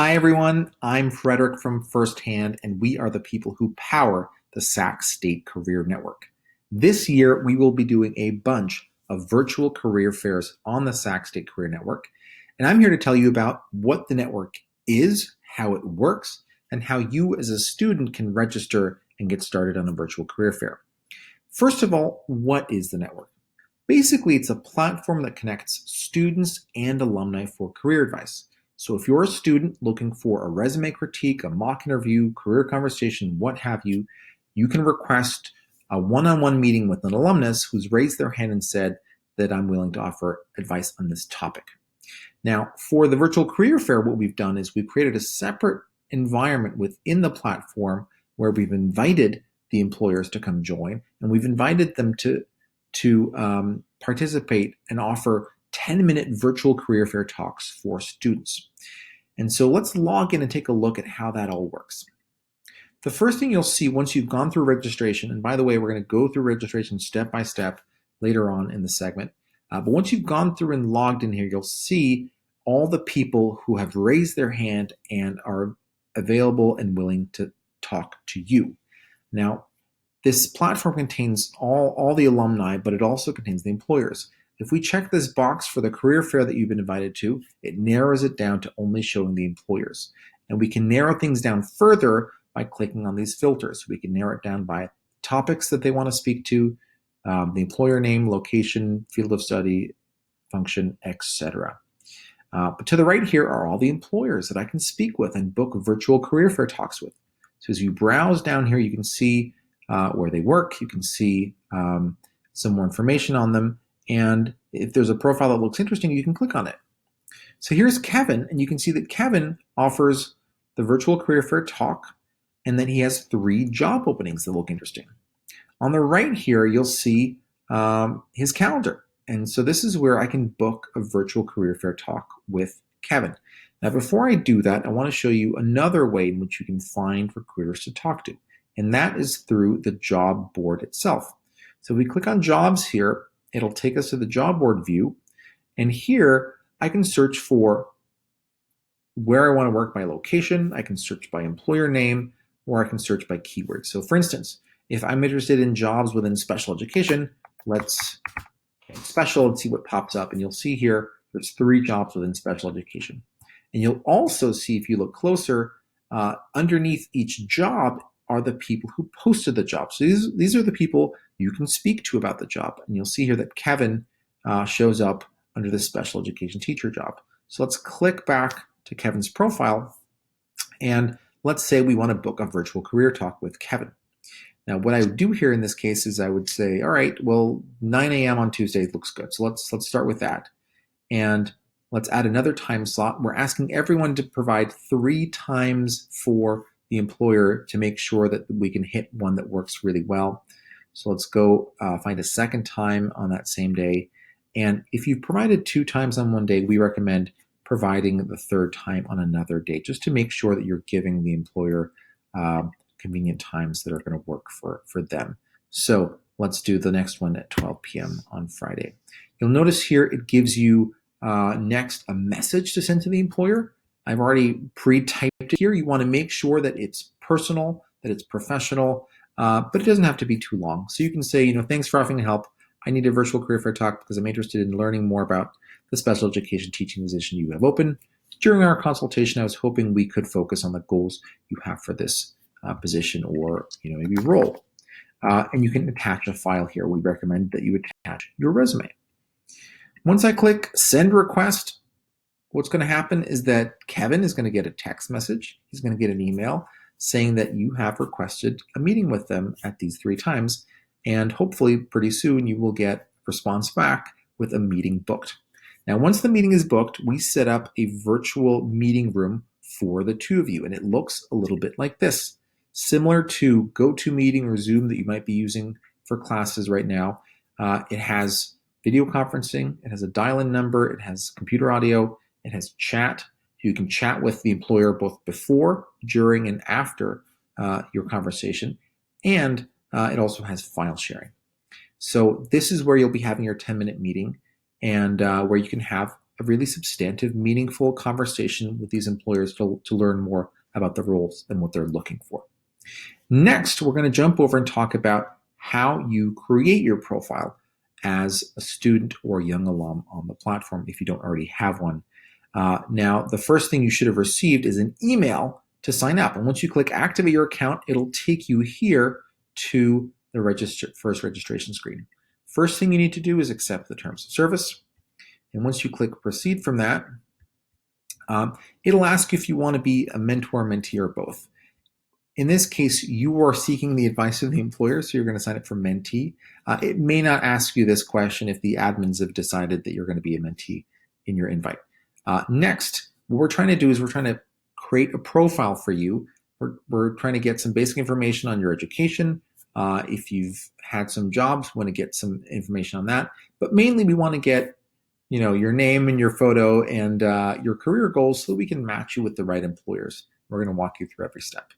Hi, everyone. I'm Frederick from Firsthand, and we are the people who power the Sac State Career Network. This year, we will be doing a bunch of virtual career fairs on the Sac State Career Network, and I'm here to tell you about what the network is, how it works, and how you as a student can register and get started on a virtual career fair. First of all, what is the network? Basically, it's a platform that connects students and alumni for career advice. So if you're a student looking for a resume critique, a mock interview, career conversation, what have you, you can request a one-on-one meeting with an alumnus who's raised their hand and said that I'm willing to offer advice on this topic. Now, for the virtual career fair, what we've done is we've created a separate environment within the platform where we've invited the employers to come join, and we've invited them to participate and offer 10-minute virtual career fair talks for students. And so let's log in and take a look at how that all works. The first thing you'll see once you've gone through registration, and by the way, we're going to go through registration step by step later on in the segment, but once you've gone through and logged in here, you'll see all the people who have raised their hand and are available and willing to talk to you. Now, this platform contains all the alumni, but it also contains the employers. If we check this box for the career fair that you've been invited to, it narrows it down to only showing the employers. And we can narrow things down further by clicking on these filters. We can narrow it down by topics that they want to speak to, the employer name, location, field of study, function, etc. But to the right here are all the employers that I can speak with and book virtual career fair talks with. So as you browse down here, you can see where they work. You can see some more information on them. And if there's a profile that looks interesting, you can click on it. So here's Kevin, and you can see that Kevin offers the virtual career fair talk, and then he has 3 job openings that look interesting. On the right here, you'll see his calendar. And so this is where I can book a virtual career fair talk with Kevin. Now, before I do that, I want to show you another way in which you can find recruiters to talk to, and that is through the job board itself. So if we click on jobs here, it'll take us to the job board view, and here I can search for where I want to work by location, I can search by employer name, or I can search by keywords. So for instance, if I'm interested in jobs within special education, let's special and see what pops up, and you'll see here there's 3 jobs within special education. And you'll also see, if you look closer, underneath each job are the people who posted the job. So these are the people you can speak to about the job. And you'll see here that Kevin shows up under the special education teacher job. So let's click back to Kevin's profile, and let's say we want to book a virtual career talk with Kevin. Now, what I would do here in this case is I would say, all right, well, 9 a.m. on Tuesday looks good. So let's start with that. And let's add another time slot. We're asking everyone to provide 3 times for the employer to make sure that we can hit one that works really well. So let's go find a second time on that same day. And if you've provided 2 times on one day, we recommend providing the 3rd time on another day, just to make sure that you're giving the employer convenient times that are going to work for them. So let's do the next one at 12 p.m. on Friday. You'll notice here it gives you next a message to send to the employer. I've already pre-typed it here. You want to make sure that it's personal, that it's professional, but it doesn't have to be too long. So you can say, thanks for offering help. I need a virtual career fair talk because I'm interested in learning more about the special education teaching position you have open. During our consultation, I was hoping we could focus on the goals you have for this position or maybe role. And you can attach a file here. We recommend that you attach your resume. Once I click send request, what's going to happen is that Kevin is going to get a text message. He's going to get an email saying that you have requested a meeting with them at these 3 times. And hopefully pretty soon you will get a response back with a meeting booked. Now, once the meeting is booked, we set up a virtual meeting room for the 2 of you. And it looks a little bit like this. Similar to GoToMeeting or Zoom that you might be using for classes right now. It has video conferencing, it has a dial-in number, it has computer audio, it has chat. You can chat with the employer both before, during, and after your conversation. And it also has file sharing. So this is where you'll be having your 10-minute meeting, and where you can have a really substantive, meaningful conversation with these employers to learn more about the roles and what they're looking for. Next, we're going to jump over and talk about how you create your profile as a student or young alum on the platform if you don't already have one. Now, the first thing you should have received is an email to sign up. And once you click activate your account, it'll take you here to the first registration screen. First thing you need to do is accept the terms of service. And once you click proceed from that, it'll ask you if you want to be a mentor, mentee, or both. In this case, you are seeking the advice of the employer, so you're going to sign up for mentee. It may not ask you this question if the admins have decided that you're going to be a mentee in your invite. Next, what we're trying to do is we're trying to create a profile for you. We're trying to get some basic information on your education. If you've had some jobs, we want to get some information on that. But mainly we want to get your name and your photo and your career goals so that we can match you with the right employers. We're going to walk you through every step.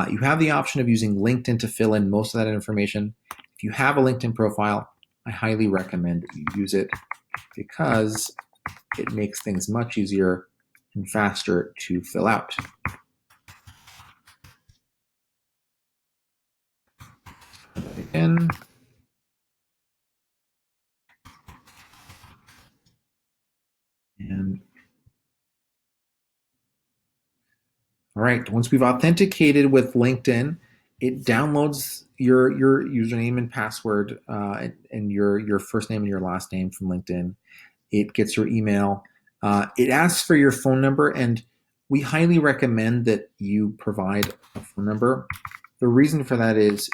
You have the option of using LinkedIn to fill in most of that information. If you have a LinkedIn profile, I highly recommend that you use it because it makes things much easier and faster to fill out. Again. And all right, once we've authenticated with LinkedIn, it downloads your username and password and your first name and your last name from LinkedIn. It gets your email. It asks for your phone number, and we highly recommend that you provide a phone number. The reason for that is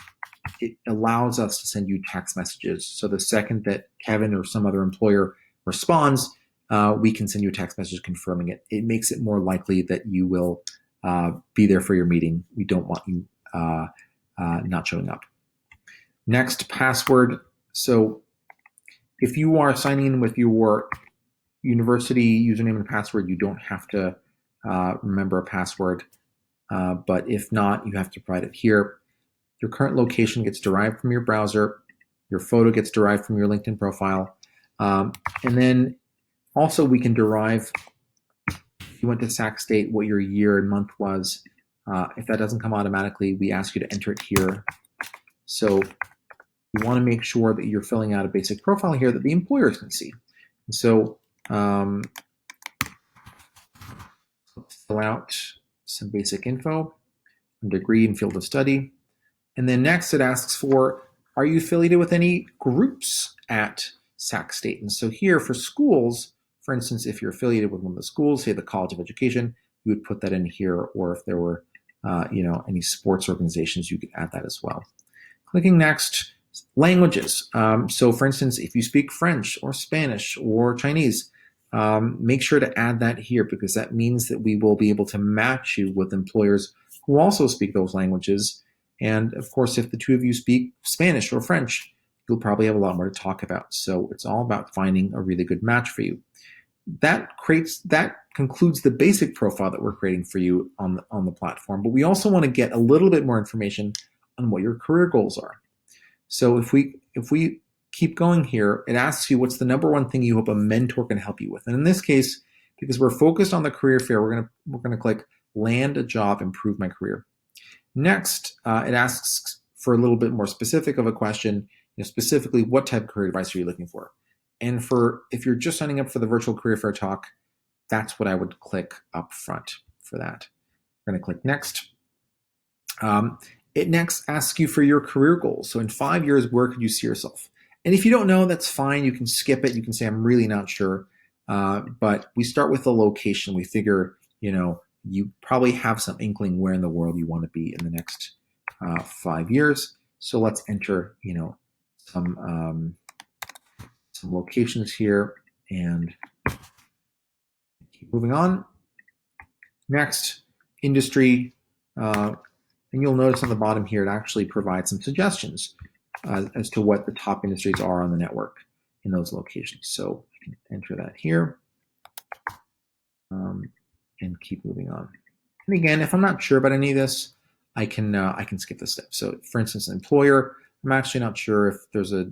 it allows us to send you text messages. So the second that Kevin or some other employer responds, we can send you a text message confirming it. It makes it more likely that you will be there for your meeting. We don't want you not showing up. Next, password. So if you are signing in with your university username and password, you don't have to remember a password. But if not, you have to provide it here. Your current location gets derived from your browser. Your photo gets derived from your LinkedIn profile. And then also we can derive, if you went to Sac State, what your year and month was. If that doesn't come automatically, we ask you to enter it here. So you want to make sure that you're filling out a basic profile here that the employers can see. And so fill out some basic info, degree and field of study. And then next it asks for, are you affiliated with any groups at Sac State? And so here for schools, for instance, if you're affiliated with one of the schools, say the College of Education, you would put that in here, or if there were any sports organizations, you could add that as well. Clicking next, languages. So for instance, if you speak French or Spanish or Chinese, make sure to add that here because that means that we will be able to match you with employers who also speak those languages. And of course, if the two of you speak Spanish or French, you'll probably have a lot more to talk about. So it's all about finding a really good match for you. That concludes the basic profile that we're creating for you on the platform. But we also want to get a little bit more information on what your career goals are. So if we keep going here, it asks you what's the number one thing you hope a mentor can help you with. And in this case, because we're focused on the career fair, we're gonna click land a job, improve my career. Next, it asks for a little bit more specific of a question, specifically what type of career advice are you looking for? And if you're just signing up for the virtual career fair talk, that's what I would click up front for that. We're gonna click next. It next asks you for your career goals. So in 5 years, where could you see yourself? And if you don't know, that's fine. You can skip it. You can say, I'm really not sure. But we start with the location. We figure, you probably have some inkling where in the world you want to be in the next 5 years. So let's enter, some locations here and keep moving on. Next, industry. And you'll notice on the bottom here, it actually provides some suggestions as to what the top industries are on the network in those locations. So I can enter that here and keep moving on. And again, if I'm not sure about any of this, I can skip this step. So for instance, employer, I'm actually not sure if there's a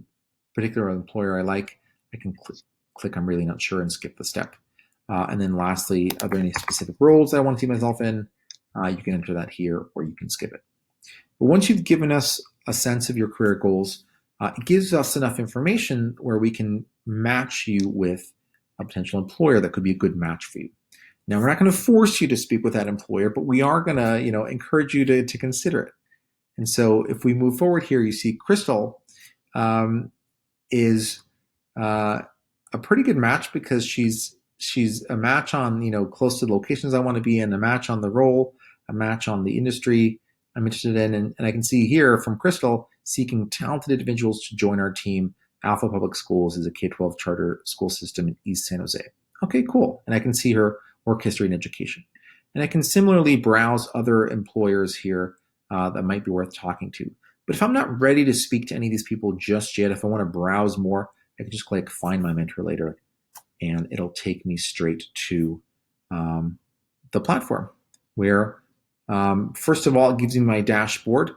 particular employer I like. I can click I'm really not sure and skip the step. And then lastly, are there any specific roles that I want to see myself in? You can enter that here, or you can skip it. But once you've given us a sense of your career goals, it gives us enough information where we can match you with a potential employer that could be a good match for you. Now, we're not going to force you to speak with that employer, but we are going to, encourage you to consider it. And so if we move forward here, you see Crystal is a pretty good match because she's a match on, close to the locations I want to be in, a match on the role, a match on the industry I'm interested in. And I can see here from Crystal, seeking talented individuals to join our team. Alpha Public Schools is a K-12 charter school system in East San Jose. Okay, cool. And I can see her work history and education. And I can similarly browse other employers here that might be worth talking to. But if I'm not ready to speak to any of these people just yet, if I want to browse more, I can just click Find My Mentor Later, and it'll take me straight to the platform where, first of all, it gives me my dashboard.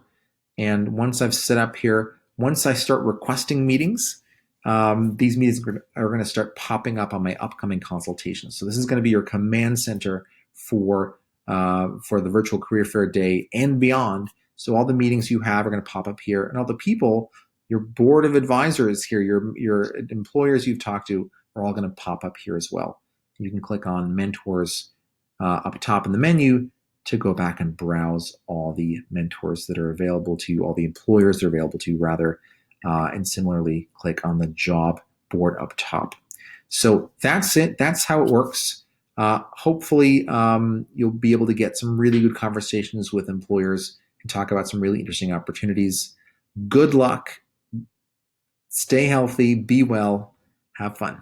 And once I've set up here, once I start requesting meetings, these meetings are going to start popping up on my upcoming consultations. So this is going to be your command center for the virtual career fair day and beyond. So all the meetings you have are going to pop up here, and all the people, your board of advisors here, your employers you've talked to, are all going to pop up here as well. You can click on mentors up top in the menu to go back and browse all the mentors that are available to you, all the employers that are available to you, rather, and similarly click on the job board up top. So that's it. That's how it works. Hopefully, you'll be able to get some really good conversations with employers and talk about some really interesting opportunities. Good luck. Stay healthy. Be well. Have fun.